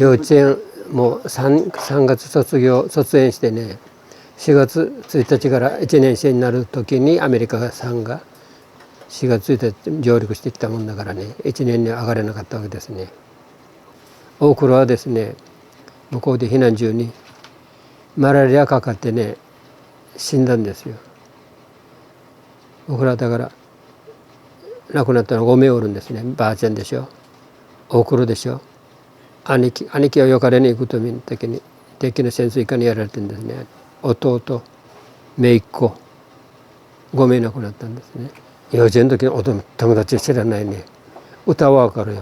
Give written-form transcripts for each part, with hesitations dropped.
幼稚園もう 3月卒園してね、4月1日から1年生になる時にアメリカさんが4月1日上陸してきたもんだからね、1年に上がれなかったわけですね。大黒はですね、向こうで避難中にマラリアかかってね死んだんですよ。大黒はだから亡くなったのは5名おるんですね。ばあちゃんでしょ、大黒でしょ、兄貴はよかれに行くと見た時に敵の潜水艦にやられてるんですね。弟、姪っ子5名亡くなったんですね。幼稚園の時の友達知らないね。歌はわかるよ。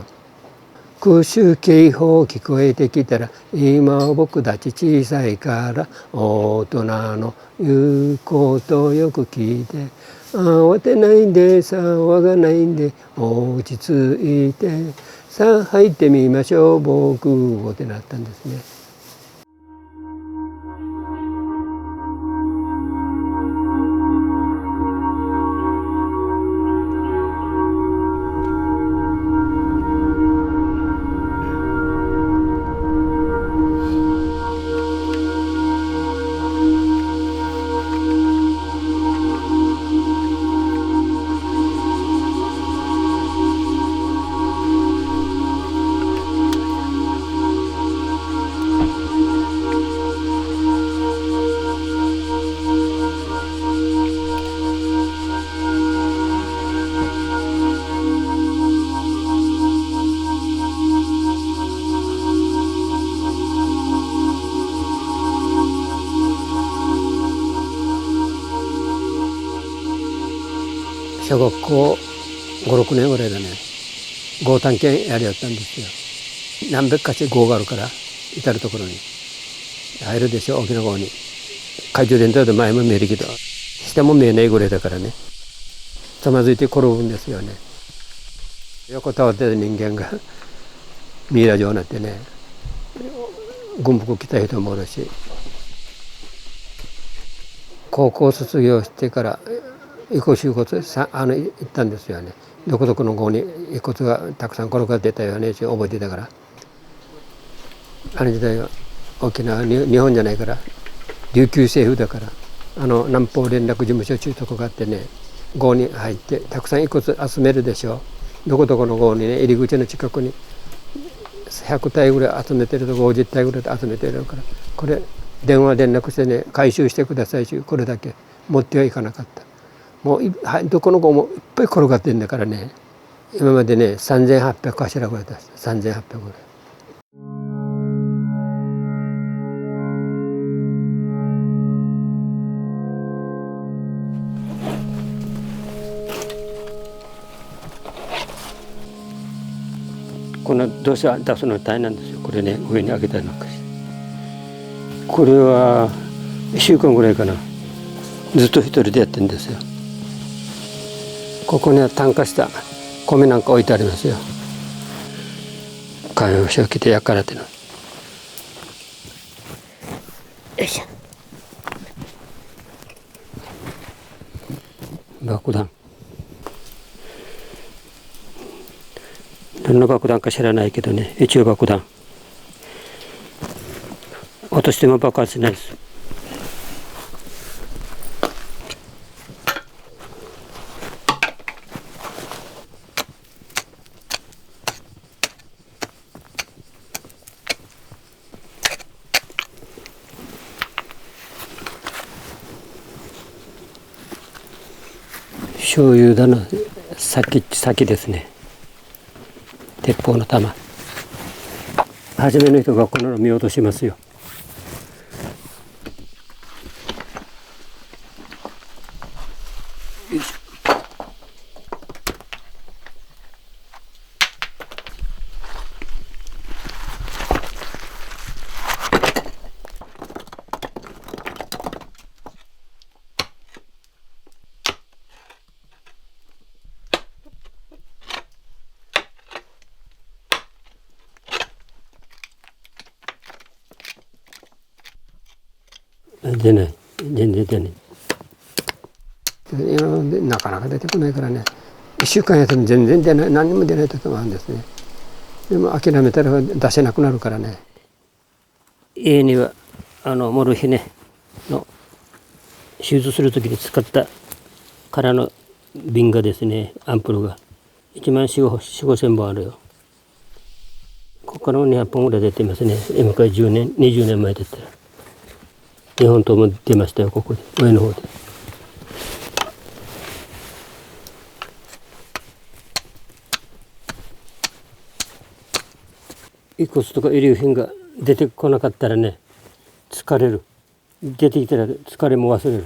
空襲警報聞こえてきたら、今僕たち小さいから大人の言うことよく聞いて、慌てないで騒がないで落ち着いて、さあ入ってみましょう僕をってなったんですね。小学校5、6年ぐらいだね、豪探検やりやったんですよ。何百か所壕があるから、至る所に入るでしょ。沖の方に懐中電灯で前も見えるけど下も見えないぐらいだからね、つまずいて転ぶんですよね。横たわってた人間がミイラ状になってね、軍服着た人もおるし、高校卒業してから遺骨行ったんですよね。どこどこの郷に遺骨がたくさん転がってたよね、覚えてたから。あの時代は沖縄日本じゃないから琉球政府だから、南方連絡事務所というとこがあってね、郷に入ってたくさん遺骨集めるでしょ。どこどこの郷にね、入り口の近くに100体ぐらい集めてるとか50体ぐらい集めてるから、これ電話連絡してね回収してくださいし、これだけ持ってはいかなかった。もうどこの子もいっぱい転がってるんだからね。今までね3800柱ぐらい出した3800ぐらい。この土砂出すの大変なんですよ。これね上に上げたりなんかして、これは1週間ぐらいかな、ずっと一人でやってるんですよ。ここには炭化した米なんか置いてありますよ。観葉植着て焼かれてる。よいしょ。爆弾、何の爆弾か知らないけどね、一応爆弾。落としても爆発しないです。醤油だの先ですね。鉄砲の弾。初めの人がこの見落としますよ。よいしょ。出ない、全然出ない。なかなか出てこないからね、1週間やっても全然出ない、何にも出ない時もあるんですね。でも諦めたら出せなくなるからね。家にはモルヒネの手術するときに使った空の瓶がですね、アンプルが1万4、5千本あるよ。ここからも200本ぐらい出てますね。今から10年、20年前だったら。2本とも出ましたよ、ここで、上の方で。遺骨とか遺留品が出てこなかったらね、疲れる。出てきたら疲れも忘れる。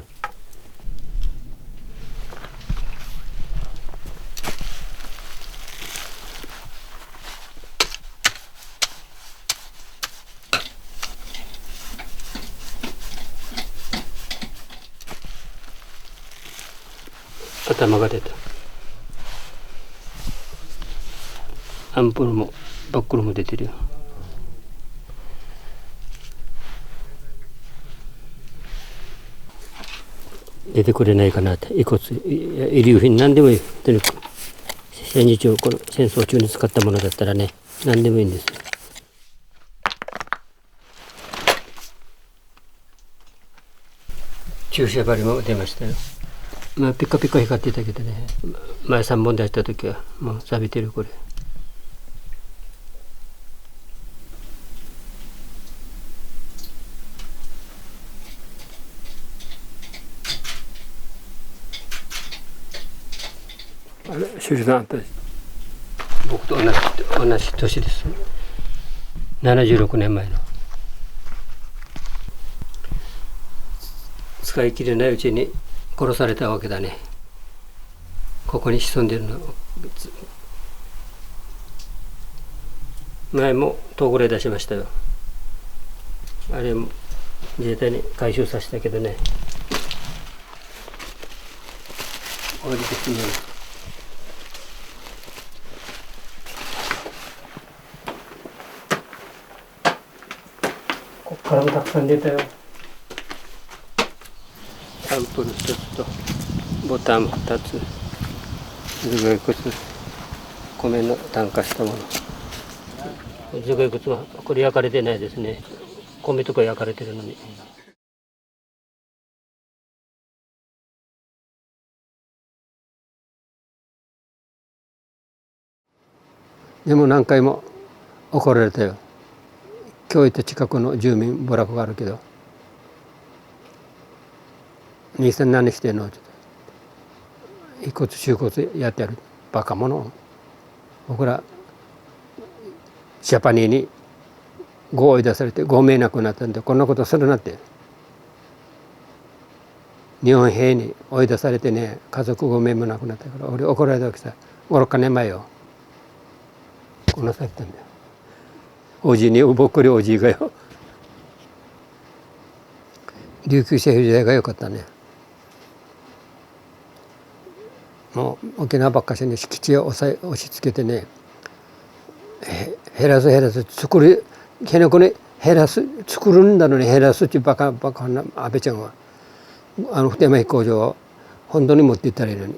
頭が出た。アンプルもバックルも出てるよ。出てくれないかなって。遺骨、遺留品何でもいい。とにかく戦時中、この戦争中に使ったものだったらね、何でもいいんですよ。注射針も出ましたよ。まあピカピカ光ってたけどね、前3本出した時はもう錆びてるこれ。修理さんあったです。僕と同じ年です。76年前の。使い切れないうちに殺されたわけだね。ここに潜んでるの。前も東郷で出しましたよ。あれも自衛隊に回収させたけどね。降りてきてみよう。こっからもたくさん出たよ。サンプル1つとボタン2つ、頭蓋骨、米の炭化したもの。頭蓋骨はこれ焼かれてないですね。米とか焼かれてるのに。でも何回も怒られたよ。今日行った近くの住民部落があるけど、兄さん何してんのって。遺骨収骨やってやる。バカ者。僕らジャパニーにご追い出されてご迷惑になったんで、こんなことするなって。日本兵に追い出されてね、家族ごめんもなくなったから、俺怒られたわけさ。5、6年前よ。こんなされたんだよ。おじにぼっくりおじいがよ。琉球シェフ時代が良かったね。もう沖縄ばっかしに敷地を押し付けてね、減らす作る、辺野古に減らす、作るんだのに減らすっていうバカな安倍ちゃんは、普天間飛行場を本当に持っていったらいいのに。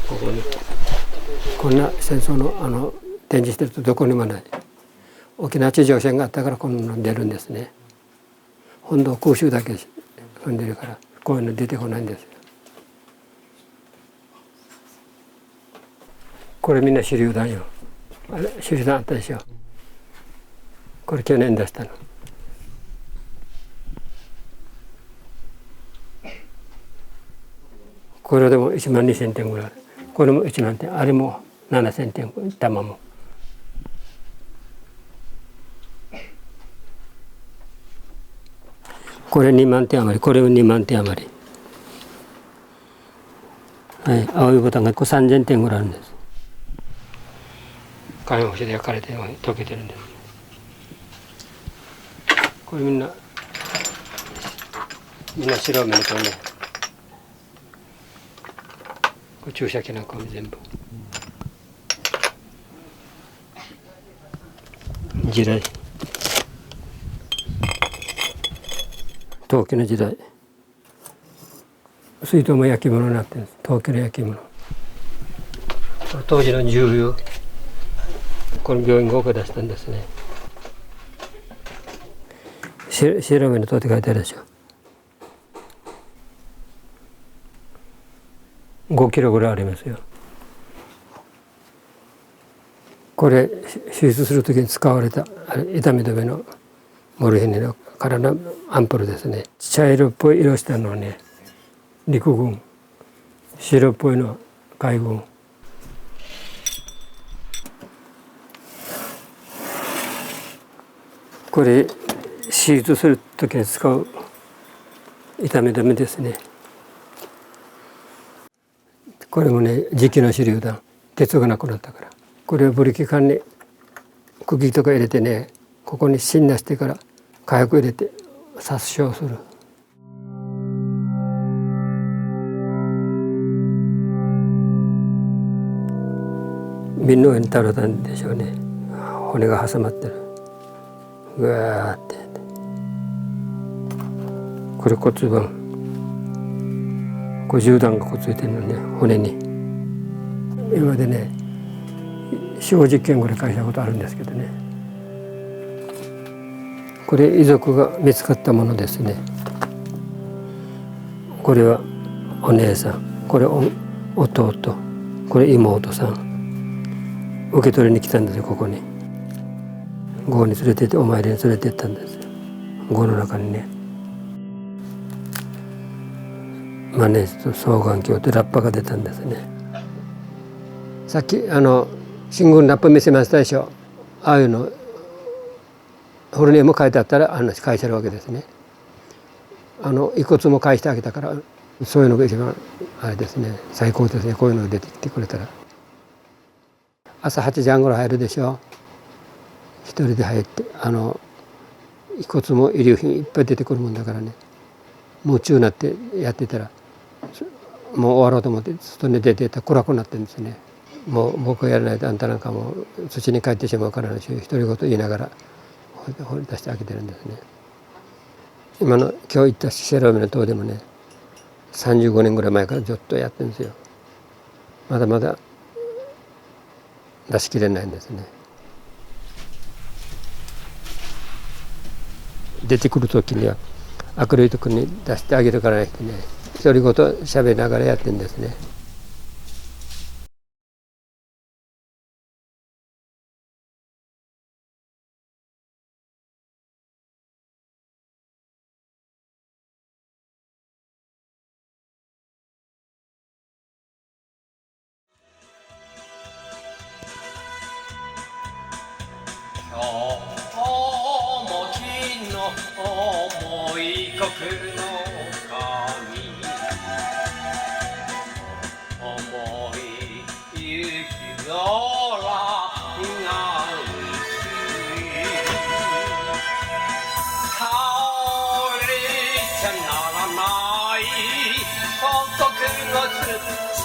ここにこんな戦争の展示してるとどこにもない。沖縄地上戦があったからこんなの出るんですね。本土空襲だけ踏んでるからこういうの出てこないんですよ。これみんな手榴弾よ。あれ手榴弾あったでしょ。これ去年出したの。これでも1万2,000点ぐらい。これも1万点、あれも7,000点、弾も。これ2万点余り、これも2万点余り。はい、青いボタンが3,000点ぐらいあるんです。火炎放射で焼かれて溶けてるんです。これみんな白目のとね、これ注射器なんかも全部。時代、陶器の時代、水筒も焼き物になってるんです。陶器の焼き物。当時の重油、この病院が岡出したんですね。白目の塔って書いてあるでしょ。5キロぐらいありますよ。これ手術する時に使われた痛み止めのモルヒネの空のアンプルですね。茶色っぽい色したのはね陸軍、白っぽいのは海軍。これ手術する時に使う痛み止めですね。これもね磁気の手榴弾、鉄がなくなったから、これをブリキ管に釘とか入れてね、ここに芯出してから火薬入れて殺傷する。瓶の上に倒れたんでしょうね。骨が挟まってる。うわーって。これ骨盤。これ銃弾がくっついてるのね、骨に。今までね4、50件ぐらい返したことあるんですけどね。これ遺族が見つかったものですね。これはお姉さん、これ弟、これ妹さん。受け取りに来たんですよ、ここに。郷に連れてってお参りに連れてったんですよ。郷の中にねマネージと双眼鏡ってラッパが出たんですね。さっき新聞ラッパ見せましたでしょ。ああいうのフルネーム書いてあったら返せるわけですね。遺骨も返してあげたから、そういうのが一番あれですね、最高ですね。こういうのが出てきてくれたら。朝8時半頃入るでしょ。一人で入って遺骨も遺留品いっぱい出てくるもんだからね、夢中になってやってたらもう終わろうと思って外に出てたら暗くなってるんですね。もう僕がやらないとあんたなんかもう土に帰ってしまうからね、独り言言いながら掘り出してあげてるんですね。今日行った白海の塔でもね35年ぐらい前からずっとやってるんですよ。まだまだ出しきれないんですね。出てくる時には明るいところに出してあげるからね、独り言喋りながらやってるんですね。今日も昨日も異国の神思い行きのらが薄い倒れちゃならない孤独の土